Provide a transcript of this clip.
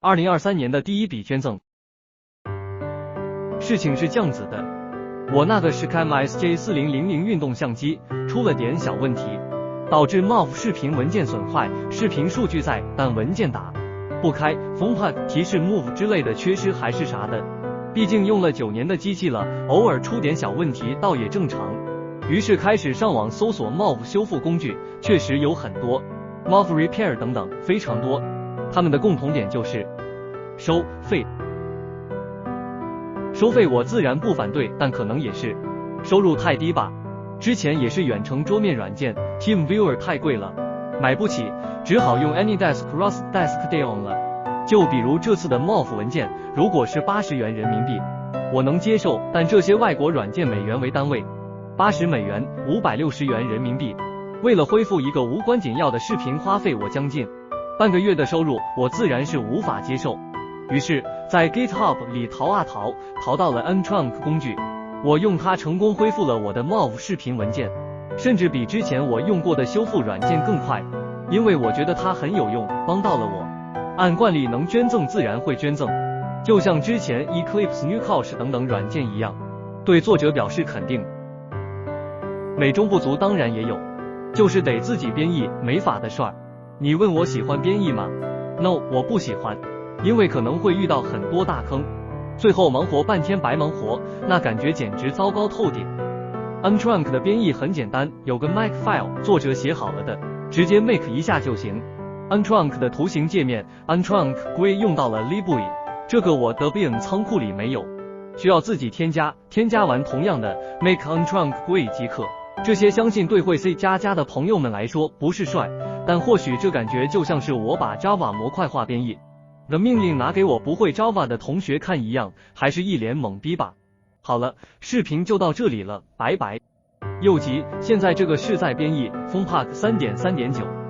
2023年的第一笔捐赠。事情是这样子的，我那个是 Cam SJ4000运动相机出了点小问题，导致 MOV 视频文件损坏，视频数据在，但文件打不开，封 pack 提示 move 之类的缺失还是啥的。毕竟用了9年的机器了，偶尔出点小问题倒也正常。于是开始上网搜索 MOV 修复工具，确实有很多 MOV Repair 等等，非常多。他们的共同点就是收费。收费我自然不反对，但可能也是收入太低吧。之前也是远程桌面软件 TeamViewer 太贵了，买不起，只好用 AnyDesk Cross Desk Down 了。就比如这次的 MOV 文件，如果是80元人民币，我能接受，但这些外国软件美元为单位，80美元560元人民币，为了恢复一个无关紧要的视频，花费我将近半个月的收入，我自然是无法接受。于是，在 GitHub 里淘啊淘到了 Ntrunk 工具，我用它成功恢复了我的 MOV 视频文件，甚至比之前我用过的修复软件更快，因为我觉得它很有用，帮到了我。按惯例能捐赠自然会捐赠，就像之前 Eclipse Newcosh 等等软件一样，对作者表示肯定。美中不足当然也有，就是得自己编译，没法的事儿。你问我喜欢编译吗？ No， 我不喜欢，因为可能会遇到很多大坑，最后忙活半天白忙活，那感觉简直糟糕透顶。Ntrunk 的编译很简单，有个 Makefile， 作者写好了的，直接 make 一下就行。Ntrunk 的图形界面 Ntrunk GUI 用到了 Libui， 这个我的 Debian 仓库里没有，需要自己添加，添加完同样的 Make Ntrunk GUI 即可。这些相信对会 C++ 的朋友们来说不是帅，但或许这感觉就像是我把 Java 模块化编译的命令拿给我不会 Java 的同学看一样，还是一脸懵逼吧。好了，视频就到这里了，拜拜。右极，现在这个是在编译 Phone Pack 3.3.9。